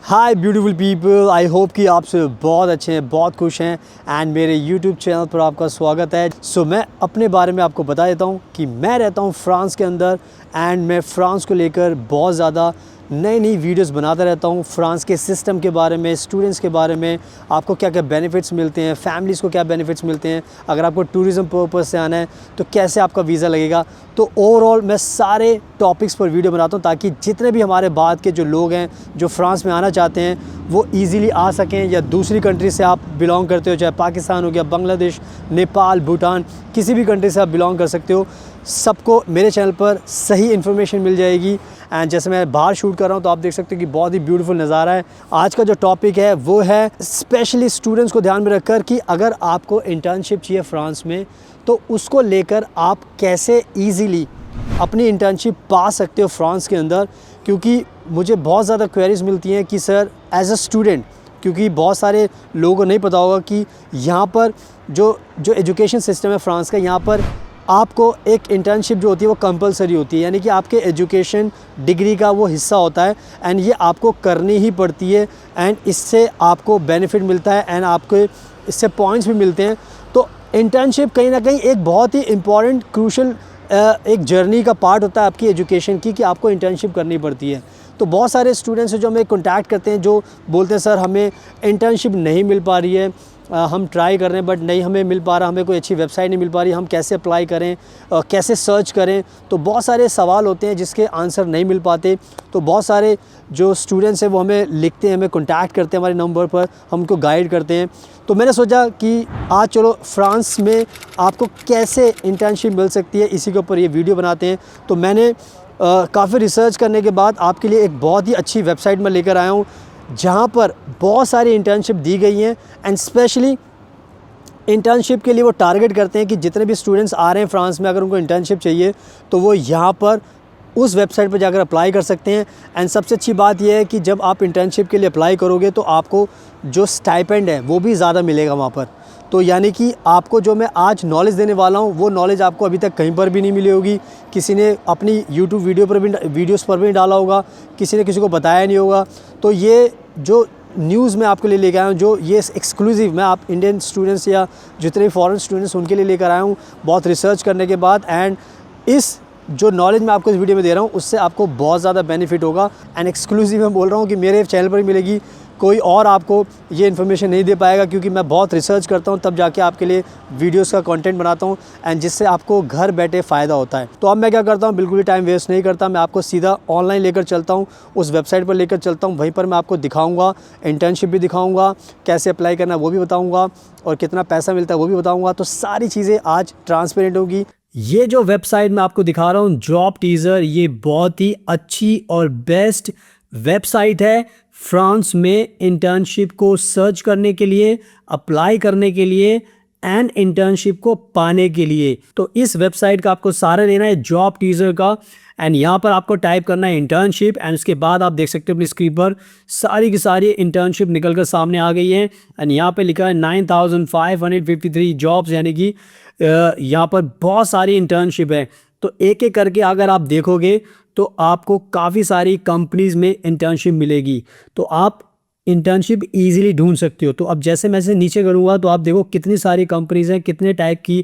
Hi beautiful people, I hope कि आप सब बहुत अच्छे हैं, बहुत खुश हैं एंड मेरे यूट्यूब चैनल पर आपका स्वागत है। मैं अपने बारे में आपको बता देता हूँ कि मैं रहता हूँ फ्रांस के अंदर एंड मैं फ्रांस को लेकर बहुत ज़्यादा नई नई वीडियोस बनाता रहता हूँ। फ्रांस के सिस्टम के बारे में, स्टूडेंट्स के बारे में, आपको क्या क्या बेनिफिट्स मिलते हैं, फैमिलीज़ को क्या बेनिफिट्स मिलते हैं, अगर आपको टूरिज़म पर्पज़ से आना है तो कैसे आपका वीज़ा लगेगा। तो ओवरऑल मैं सारे टॉपिक्स पर वीडियो बनाता हूँ ताकि जितने भी हमारे बाद के जो लोग हैं जो फ्रांस में आना चाहते हैं वो ईज़िली आ सकें, या दूसरी कंट्री से आप बिलोंग करते हो, चाहे पाकिस्तान हो गया, बांग्लादेश, नेपाल, भूटान, किसी भी कंट्री से आप बिलोंग कर सकते हो, सबको मेरे चैनल पर सही इन्फॉर्मेशन मिल जाएगी। एंड जैसे मैं बाहर शूट कर रहा हूँ तो आप देख सकते हो कि बहुत ही ब्यूटीफुल नज़ारा है। आज का जो टॉपिक है वो है स्पेशली स्टूडेंट्स को ध्यान में रखकर कि अगर आपको इंटर्नशिप चाहिए फ्रांस में तो उसको लेकर आप कैसे ईज़िली अपनी इंटर्नशिप पा सकते हो फ्रांस के अंदर। क्योंकि मुझे बहुत ज़्यादा क्वेरीज़ मिलती हैं कि सर एज अ स्टूडेंट, क्योंकि बहुत सारे लोगों को नहीं पता होगा कि यहाँ पर जो एजुकेशन सिस्टम है फ्रांस का, यहाँ पर आपको एक इंटर्नशिप जो होती है वो कंपलसरी होती है, यानी कि आपके एजुकेशन डिग्री का वो हिस्सा होता है एंड ये आपको करनी ही पड़ती है एंड इससे आपको बेनिफिट मिलता है एंड आपको इससे पॉइंट्स भी मिलते हैं। तो इंटर्नशिप कहीं ना कहीं एक बहुत ही इम्पॉर्टेंट क्रूशल एक जर्नी का पार्ट होता है आपकी एजुकेशन की, कि आपको इंटर्नशिप करनी पड़ती है। तो बहुत सारे स्टूडेंट्स हैं जो हमें कॉन्टैक्ट करते हैं, जो बोलते हैं सर हमें इंटर्नशिप नहीं मिल पा रही है, हम ट्राई कर रहे हैं बट नहीं हमें मिल पा रहा, हमें कोई अच्छी वेबसाइट नहीं मिल पा रही, हम कैसे अप्लाई करें, कैसे सर्च करें। तो बहुत सारे सवाल होते हैं जिसके आंसर नहीं मिल पाते। तो बहुत सारे जो स्टूडेंट्स हैं वो हमें लिखते हैं, हमें कॉन्टैक्ट करते हैं हमारे नंबर पर, हम उनको गाइड करते हैं। तो मैंने सोचा कि आज चलो फ्रांस में आपको कैसे इंटर्नशिप मिल सकती है इसी के ऊपर ये वीडियो बनाते हैं। तो मैंने काफ़ी रिसर्च करने के बाद आपके लिए एक बहुत ही अच्छी वेबसाइट में लेकर आया हूँ जहाँ पर बहुत सारी इंटर्नशिप दी गई हैं एंड स्पेशली इंटर्नशिप के लिए वो टारगेट करते हैं कि जितने भी स्टूडेंट्स आ रहे हैं फ्रांस में, अगर उनको इंटर्नशिप चाहिए तो वो यहाँ पर उस वेबसाइट पर जाकर अप्लाई कर सकते हैं। एंड सबसे अच्छी बात यह है कि जब आप इंटर्नशिप के लिए अप्लाई करोगे तो आपको जो स्टाइपेंड है वो भी ज़्यादा मिलेगा वहाँ पर। तो यानी कि आपको जो मैं आज नॉलेज देने वाला हूँ वो नॉलेज आपको अभी तक कहीं पर भी नहीं मिली होगी, किसी ने अपनी यूट्यूब वीडियोस पर भी नहीं डाला होगा, किसी ने किसी को बताया नहीं होगा। तो ये जो न्यूज़ मैं आपके लिए लेकर आया हूँ, जो ये एक्सक्लूसिव मैं आप इंडियन स्टूडेंट्स या जितने भी फॉरेन स्टूडेंट्स उनके लिए लेकर आया हूँ बहुत रिसर्च करने के बाद। एंड इस जो नॉलेज मैं आपको इस वीडियो में दे रहा हूँ उससे आपको बहुत ज़्यादा बेनिफिट होगा एंड एक्सक्लूसिव मैं बोल रहा हूँ कि मेरे चैनल पर ही मिलेगी, कोई और आपको ये इन्फॉर्मेशन नहीं दे पाएगा, क्योंकि मैं बहुत रिसर्च करता हूँ तब जाके आपके लिए वीडियोस का कंटेंट बनाता हूँ एंड जिससे आपको घर बैठे फ़ायदा होता है। तो अब मैं क्या करता हूँ, बिल्कुल भी टाइम वेस्ट नहीं करता, मैं आपको सीधा ऑनलाइन लेकर चलता हूँ, उस वेबसाइट पर लेकर चलता हूँ। वहीं पर मैं आपको दिखाऊँगा, इंटर्नशिप भी दिखाऊँगा, कैसे अप्लाई करना है वो भी बताऊँगा और कितना पैसा मिलता है वो भी बताऊँगा। तो सारी चीज़ें आज ट्रांसपेरेंट होगी। ये जो वेबसाइट मैं आपको दिखा रहा हूँ जॉब टीज़र, ये बहुत ही अच्छी और बेस्ट वेबसाइट है फ्रांस में इंटर्नशिप को सर्च करने के लिए, अप्लाई करने के लिए एंड इंटर्नशिप को पाने के लिए। तो इस वेबसाइट का आपको सारा लेना है जॉब टीज़र का एंड यहाँ पर आपको टाइप करना है इंटर्नशिप एंड उसके बाद आप देख सकते हो अपनी स्क्रीन पर सारी की सारी इंटर्नशिप निकल कर सामने आ गई हैं एंड यहाँ पे लिखा है 9553 जॉब्स, यानी कि यहाँ पर बहुत सारी इंटर्नशिप है। तो एक एक करके अगर आप देखोगे तो आपको काफ़ी सारी कंपनीज़ में इंटर्नशिप मिलेगी, तो आप इंटर्नशिप इजीली ढूंढ सकते हो। तो अब जैसे मैं से नीचे करूँगा तो आप देखो कितनी सारी कंपनीज़ हैं, कितने टाइप की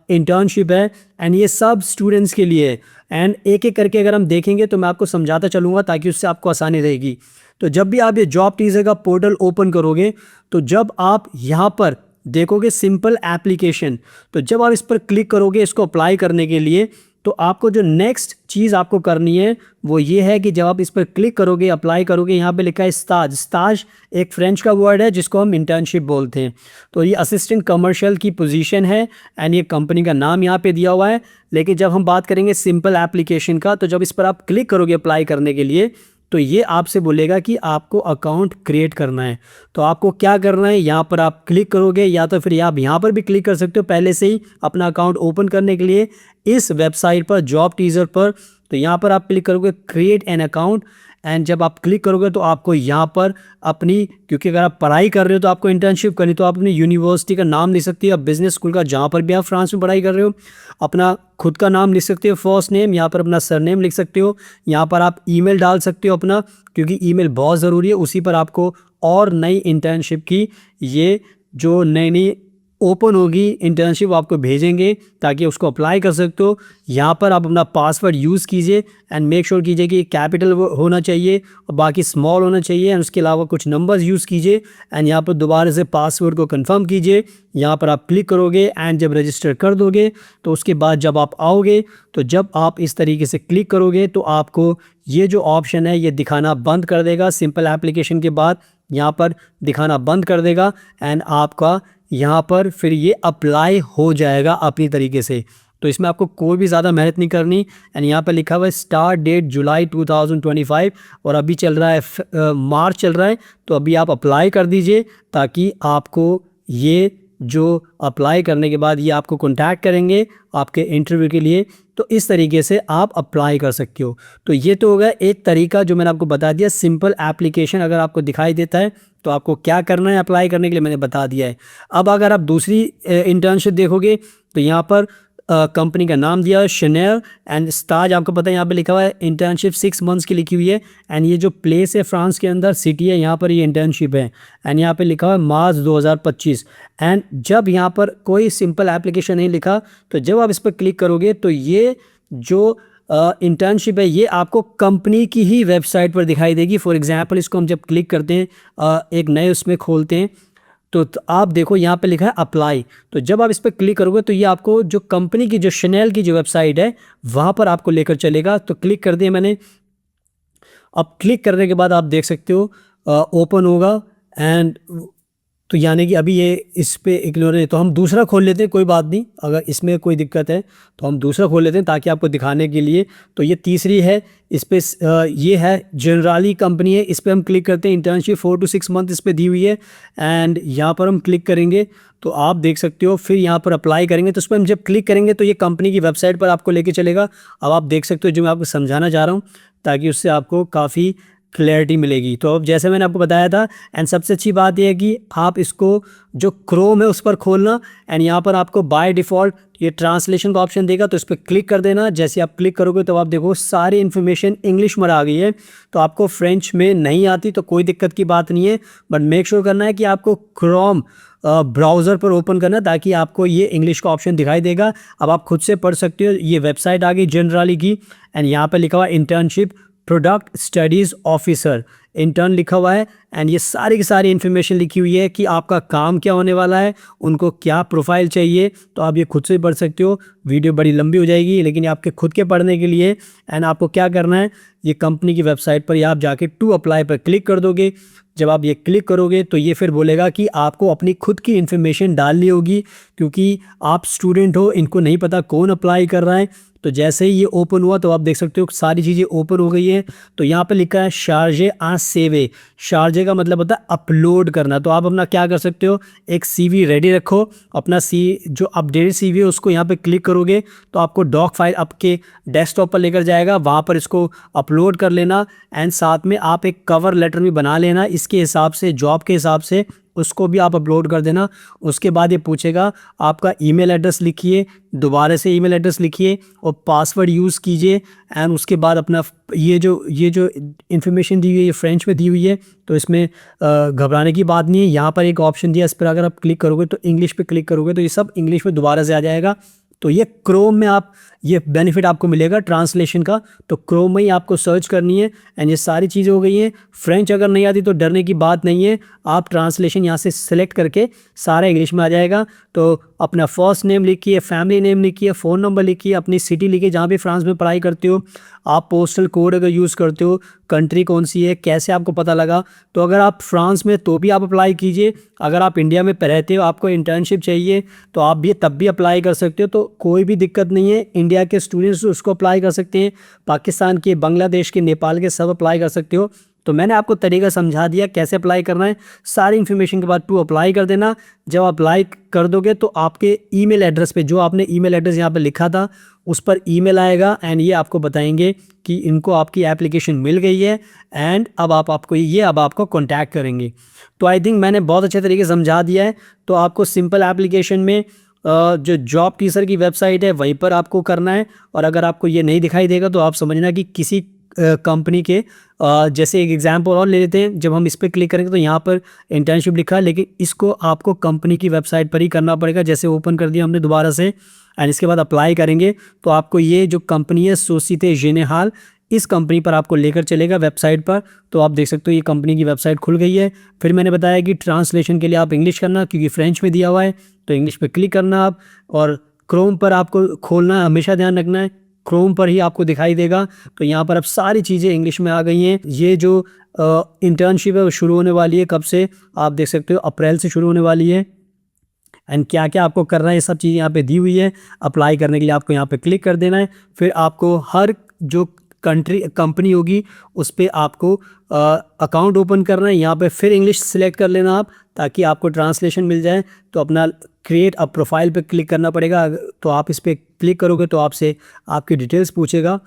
इंटर्नशिप है एंड ये सब स्टूडेंट्स के लिए है। एंड एक एक करके अगर हम देखेंगे तो मैं आपको समझाता चलूँगा ताकि उससे आपको आसानी रहेगी। तो जब भी आप ये जॉब टीज़र का पोर्टल ओपन करोगे तो जब आप यहाँ पर देखोगे सिंपल एप्लीकेशन, तो जब आप इस पर क्लिक करोगे इसको अप्लाई करने के लिए, तो आपको जो नेक्स्ट चीज़ आपको करनी है वो ये है कि जब आप इस पर क्लिक करोगे, अप्लाई करोगे, यहाँ पे लिखा है स्टाज। स्टाज एक फ्रेंच का वर्ड है जिसको हम इंटर्नशिप बोलते हैं। तो ये असिस्टेंट कमर्शियल की पोजीशन है एंड ये कंपनी का नाम यहाँ पे दिया हुआ है। लेकिन जब हम बात करेंगे सिंपल एप्लीकेशन का, तो जब इस पर आप क्लिक करोगे अप्लाई करने के लिए तो ये आपसे बोलेगा कि आपको अकाउंट क्रिएट करना है। तो आपको क्या करना है, यहाँ पर आप क्लिक करोगे या तो फिर आप यहाँ पर भी क्लिक कर सकते हो पहले से ही अपना अकाउंट ओपन करने के लिए इस वेबसाइट पर जॉब टीज़र पर। तो यहाँ पर आप क्लिक करोगे क्रिएट एन अकाउंट, एंड जब आप क्लिक करोगे तो आपको यहाँ पर अपनी, क्योंकि अगर आप पढ़ाई कर रहे हो तो आपको इंटर्नशिप करनी, तो आप अपनी यूनिवर्सिटी का नाम लिख सकते हो, बिजनेस स्कूल का जहाँ पर भी आप फ्रांस में पढ़ाई कर रहे हो, अपना खुद का नाम लिख सकते हो, फर्स्ट नेम, यहाँ पर अपना सरनेम लिख सकते हो, यहाँ पर आप ईमेल डाल सकते हो अपना, क्योंकि ईमेल बहुत ज़रूरी है, उसी पर आपको और नई इंटर्नशिप की ये जो नई नई ओपन होगी इंटर्नशिप आपको भेजेंगे ताकि उसको अप्लाई कर सकते हो। यहाँ पर आप अपना पासवर्ड यूज़ कीजिए एंड मेक श्योर कीजिए कि कैपिटल होना चाहिए और बाकी स्मॉल होना चाहिए, एंड उसके अलावा कुछ नंबर्स यूज़ कीजिए, एंड यहाँ पर दोबारा से पासवर्ड को कंफर्म कीजिए। यहाँ पर आप क्लिक करोगे एंड जब रजिस्टर कर दोगे तो उसके बाद जब आप आओगे, तो जब आप इस तरीके से क्लिक करोगे तो आपको ये जो ऑप्शन है ये दिखाना बंद कर देगा। सिंपल एप्लीकेशन के बाद यहाँ पर दिखाना बंद कर देगा एंड आपका यहाँ पर फिर ये अप्लाई हो जाएगा अपनी तरीके से। तो इसमें आपको कोई भी ज़्यादा मेहनत नहीं करनी, एंड यहाँ पर लिखा हुआ है स्टार्ट डेट जुलाई 2025 और अभी चल रहा है मार्च चल रहा है, तो अभी आप अप्लाई कर दीजिए ताकि आपको ये जो अप्लाई करने के बाद ये आपको कॉन्टैक्ट करेंगे आपके इंटरव्यू के लिए। तो इस तरीके से आप अप्लाई कर सकते हो। तो ये तो होगा एक तरीका जो मैंने आपको बता दिया, सिंपल एप्लीकेशन अगर आपको दिखाई देता है तो आपको क्या करना है अप्लाई करने के लिए मैंने बता दिया है। अब अगर आप दूसरी इंटर्नशिप देखोगे तो यहाँ पर कंपनी का नाम दिया है शनेल, एंड स्टाज आपको पता है यहाँ पे लिखा हुआ है इंटर्नशिप 6 मंथ्स की लिखी हुई है, एंड ये जो प्लेस है फ्रांस के अंदर सिटी है यहाँ पर ये इंटर्नशिप है, एंड यहाँ पे लिखा हुआ है मार्च 2025। एंड जब यहाँ पर कोई सिंपल एप्लीकेशन नहीं लिखा तो जब आप इस पर क्लिक करोगे तो ये जो इंटर्नशिप है ये आपको कंपनी की ही वेबसाइट पर दिखाई देगी। फॉर एग्जांपल इसको हम जब क्लिक करते हैं एक नए उसमें खोलते हैं तो आप देखो यहाँ पे लिखा है अप्लाई, तो जब आप इस पर क्लिक करोगे तो ये आपको जो कंपनी की जो शनेल की जो वेबसाइट है वहाँ पर आपको लेकर चलेगा। तो क्लिक कर दिया मैंने। अब क्लिक करने के बाद आप देख सकते हो ओपन होगा, एंड तो यानी कि अभी ये इस पर इग्नोर है, तो हम दूसरा खोल लेते हैं, कोई बात नहीं, अगर इसमें कोई दिक्कत है तो हम दूसरा खोल लेते हैं ताकि आपको दिखाने के लिए। तो ये तीसरी है, इस पर ये है जनरली कंपनी है, इस पर हम क्लिक करते हैं, इंटर्नशिप 4 to 6 मंथ इस पर दी हुई है, एंड यहाँ पर हम क्लिक करेंगे तो आप देख सकते हो। फिर यहाँ पर अप्लाई करेंगे तो उस पर हम जब क्लिक करेंगे तो ये कंपनी की वेबसाइट पर आपको लेके चलेगा। अब आप देख सकते हो जो मैं आपको समझाना चाह रहा हूँ ताकि उससे आपको काफ़ी क्लैरिटी मिलेगी। तो अब जैसे मैंने आपको बताया था, एंड सबसे अच्छी बात यह है कि आप इसको जो क्रोम है उस पर खोलना, एंड यहाँ पर आपको बाय डिफ़ॉल्ट ये ट्रांसलेशन का ऑप्शन देगा तो इस पर क्लिक कर देना। जैसे आप क्लिक करोगे तो आप देखो सारी इन्फॉर्मेशन इंग्लिश में आ गई है। तो आपको फ्रेंच में नहीं आती तो कोई दिक्कत की बात नहीं है, बट मेक श्योर करना है कि आपको क्रोम ब्राउज़र पर ओपन करना ताकि आपको ये इंग्लिश का ऑप्शन दिखाई देगा। अब आप खुद से पढ़ सकते हो। ये वेबसाइट आ गई जनरली की, एंड यहाँ पर लिखा हुआ internship product studies officer intern लिखा हुआ है, एंड ये सारी की सारी इन्फॉर्मेशन लिखी हुई है कि आपका काम क्या होने वाला है, उनको क्या प्रोफाइल चाहिए। तो आप ये खुद से पढ़ सकते हो। वीडियो बड़ी लंबी हो जाएगी लेकिन ये आपके खुद के पढ़ने के लिए। एंड आपको क्या करना है, ये कंपनी की वेबसाइट पर या आप जाके टू अप्लाई पर क्लिक कर दोगे। जब आप ये क्लिक करोगे तो ये फिर बोलेगा कि आपको अपनी खुद की इन्फॉर्मेशन डालनी होगी, क्योंकि आप स्टूडेंट हो, इनको नहीं पता कौन अप्लाई कर रहा है। तो जैसे ही ये ओपन हुआ तो आप देख सकते हो सारी चीज़ें ओपन हो गई हैं। तो यहाँ पे लिखा है शारजे आ सेवे। शारजे का मतलब होता है अपलोड करना। तो आप अपना क्या कर सकते हो, एक सीवी रेडी रखो, अपना जो अपडेटेड सीवी है उसको यहाँ पे क्लिक करोगे तो आपको डॉक फाइल आपके डेस्कटॉप पर लेकर जाएगा, वहाँ पर इसको अपलोड कर लेना। एंड साथ में आप एक कवर लेटर भी बना लेना इसके हिसाब से, जॉब के हिसाब से, उसको भी आप अपलोड कर देना। उसके बाद ये पूछेगा आपका ईमेल एड्रेस लिखिए, दोबारा से ईमेल एड्रेस लिखिए और पासवर्ड यूज़ कीजिए। एंड उसके बाद अपना ये जो इन्फॉर्मेशन दी हुई है ये फ्रेंच में दी हुई है, तो इसमें घबराने की बात नहीं है। यहाँ पर एक ऑप्शन दिया, इस पर अगर आप क्लिक करोगे तो इंग्लिश पे क्लिक करोगे तो ये सब इंग्लिश में दोबारा से आ जाएगा। तो ये क्रोम में आप ये बेनिफिट आपको मिलेगा ट्रांसलेशन का। तो क्रोम में ही आपको सर्च करनी है, एंड ये सारी चीज़ें हो गई हैं। फ्रेंच अगर नहीं आती तो डरने की बात नहीं है, आप ट्रांसलेशन यहाँ से सिलेक्ट करके सारा इंग्लिश में आ जाएगा। तो अपना फर्स्ट नेम लिखिए, फैमिली नेम लिखिए, फ़ोन नंबर लिखिए, अपनी सिटी लिखिए जहाँ भी फ्रांस में पढ़ाई करते हो, आप पोस्टल कोड अगर यूज़ करते हो, कंट्री कौन सी है, कैसे आपको पता लगा। तो अगर आप फ्रांस में तो भी आप अप्लाई कीजिए, अगर आप इंडिया में रहते हो आपको इंटर्नशिप चाहिए तो आप भी तब भी अप्लाई कर सकते हो। तो कोई भी दिक्कत नहीं है, इंडिया के स्टूडेंट्स उसको अप्लाई कर सकते हैं, पाकिस्तान के, बांग्लादेश के, नेपाल के सब अप्लाई कर सकते हो। तो मैंने आपको तरीका समझा दिया कैसे अप्लाई करना है। सारी इन्फॉर्मेशन के बाद टू अप्लाई कर देना। जब अप्लाई कर दोगे तो आपके ईमेल एड्रेस पे, जो आपने ईमेल एड्रेस यहाँ पे लिखा था उस पर ईमेल आएगा एंड ये आपको बताएंगे कि इनको आपकी एप्लीकेशन मिल गई है एंड अब आपको कॉन्टैक्ट करेंगे। तो आई थिंक मैंने बहुत अच्छे तरीके से समझा दिया है। तो आपको सिंपल एप्लीकेशन में जो जॉब टीचर की वेबसाइट है वहीं पर आपको करना है। और अगर आपको ये नहीं दिखाई देगा तो आप समझना कि किसी कंपनी के जैसे एक एग्जांपल और ले लेते हैं। जब हम इस पर क्लिक करेंगे तो यहाँ पर इंटर्नशिप लिखा है, लेकिन इसको आपको कंपनी की वेबसाइट पर ही करना पड़ेगा। जैसे ओपन कर दिया हमने दोबारा से एंड इसके बाद अप्लाई करेंगे तो आपको ये जो कंपनी है सोसाइटी जेनेरल, इस कंपनी पर आपको लेकर चलेगा वेबसाइट पर। तो आप देख सकते हो ये कंपनी की वेबसाइट खुल गई है। फिर मैंने बताया कि ट्रांसलेशन के लिए आप इंग्लिश करना, क्योंकि फ्रेंच में दिया हुआ है तो इंग्लिश पे क्लिक करना आप। और क्रोम पर आपको खोलना है, हमेशा ध्यान रखना है क्रोम पर ही आपको दिखाई देगा। तो यहाँ पर अब सारी चीज़ें इंग्लिश में आ गई हैं। ये जो इंटर्नशिप है वो शुरू होने वाली है कब से, आप देख सकते हो अप्रैल से शुरू होने वाली है। एंड क्या क्या आपको करना है ये सब चीज़ें यहाँ पे दी हुई है। अप्लाई करने के लिए आपको यहाँ पे क्लिक कर देना है। फिर आपको हर जो कंपनी होगी उस पर आपको अकाउंट ओपन करना है। यहाँ पे फिर इंग्लिश सिलेक्ट कर लेना आप, ताकि आपको ट्रांसलेशन मिल जाए। तो अपना क्रिएट अ प्रोफाइल पे क्लिक करना पड़ेगा। तो आप इस पर क्लिक करोगे तो आपसे आपकी डिटेल्स पूछेगा।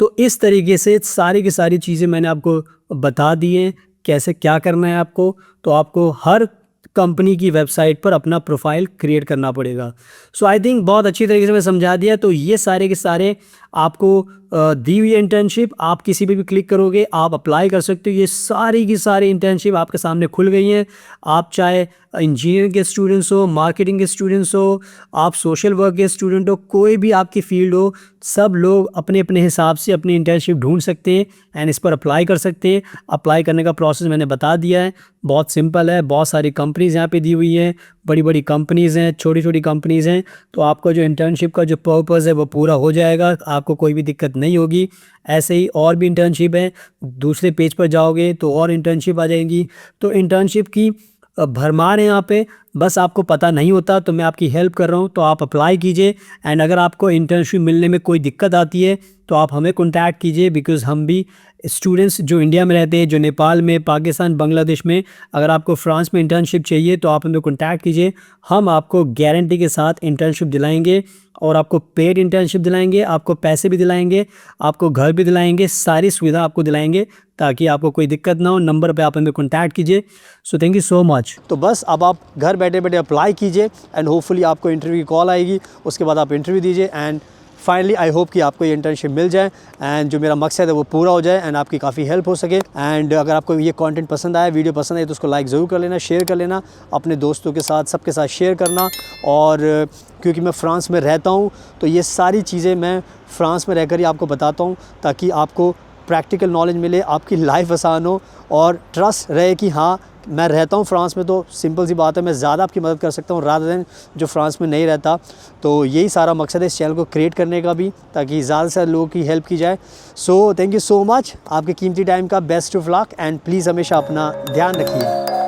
तो इस तरीके से सारी की सारी चीज़ें मैंने आपको बता दी हैं कैसे क्या करना है आपको। तो आपको हर कंपनी की वेबसाइट पर अपना प्रोफाइल क्रिएट करना पड़ेगा। सो आई थिंक बहुत अच्छी तरीके से मैं समझा दिया। तो ये सारे के सारे आपको दी हुई इंटर्नशिप, आप किसी पे भी क्लिक करोगे आप अप्लाई कर सकते हो। ये सारी की सारी इंटर्नशिप आपके सामने खुल गई हैं। आप चाहे इंजीनियरिंग के स्टूडेंट्स हो, मार्केटिंग के स्टूडेंट्स हो, आप सोशल वर्क के स्टूडेंट हो, कोई भी आपकी फील्ड हो, सब लोग अपने अपने हिसाब से अपनी इंटर्नशिप ढूंढ सकते हैं एंड इस पर अप्लाई कर सकते हैं। अप्लाई करने का प्रोसेस मैंने बता दिया है, बहुत सिंपल है। बहुत सारी कंपनीज़ यहाँ पे दी हुई हैं, बड़ी बड़ी कंपनीज़ हैं, छोटी छोटी कंपनीज़ हैं। तो आपको जो इंटर्नशिप का जो पर्पज़ है वो पूरा हो जाएगा, आपको कोई भी दिक्कत नहीं होगी। ऐसे ही और भी इंटर्नशिप है, दूसरे पेज पर जाओगे तो और इंटर्नशिप आ जाएंगी। तो इंटर्नशिप की भरमार है यहाँ पे, बस आपको पता नहीं होता तो मैं आपकी हेल्प कर रहा हूँ। तो आप अप्लाई कीजिए एंड अगर आपको इंटर्नशिप मिलने में कोई दिक्कत आती है तो आप हमें कॉन्टैक्ट कीजिए, बिकॉज़ हम भी स्टूडेंट्स जो इंडिया में रहते हैं, जो नेपाल में, पाकिस्तान, बांग्लादेश में, अगर आपको फ्रांस में इंटर्नशिप चाहिए तो आप हमें कॉन्टैक्ट कीजिए। हम आपको गारंटी के साथ इंटर्नशिप दिलाएंगे और आपको पेड इंटर्नशिप दिलाएंगे, आपको पैसे भी दिलाएंगे, आपको घर भी दिलाएंगे, सारी सुविधा आपको दिलाएंगे ताकि आपको कोई दिक्कत ना हो। नंबर पे आप हमें कॉन्टैक्ट कीजिए। So thank you so much. तो बस अब आप घर बैठे बैठे अप्लाई कीजिए एंड होपफुली आपको इंटरव्यू की कॉल आएगी, उसके बाद आप इंटरव्यू दीजिए एंड फाइनली आई होप कि आपको ये इंटर्नशिप मिल जाए एंड जो मेरा मकसद है वो पूरा हो जाए एंड आपकी काफ़ी हेल्प हो सके। एंड अगर आपको ये कंटेंट पसंद आया, वीडियो पसंद आए तो उसको लाइक ज़रूर कर लेना, शेयर कर लेना, अपने दोस्तों के साथ, सबके साथ शेयर करना। और क्योंकि मैं फ़्रांस में रहता हूँ तो ये सारी चीज़ें मैं फ़्रांस में रहकर ही आपको बताता हूँ, ताकि आपको प्रैक्टिकल नॉलेज मिले, आपकी लाइफ आसान हो और ट्रस्ट रहे कि हाँ मैं रहता हूँ फ्रांस में, तो सिंपल सी बात है मैं ज़्यादा आपकी मदद कर सकता हूँ रादर देन जो फ्रांस में नहीं रहता। तो यही सारा मकसद है इस चैनल को क्रिएट करने का भी, ताकि ज़्यादा से ज़्यादा लोगों की हेल्प की जाए। So thank you so much, आपके कीमती टाइम का best of luck and please हमेशा अपना ध्यान रखिए।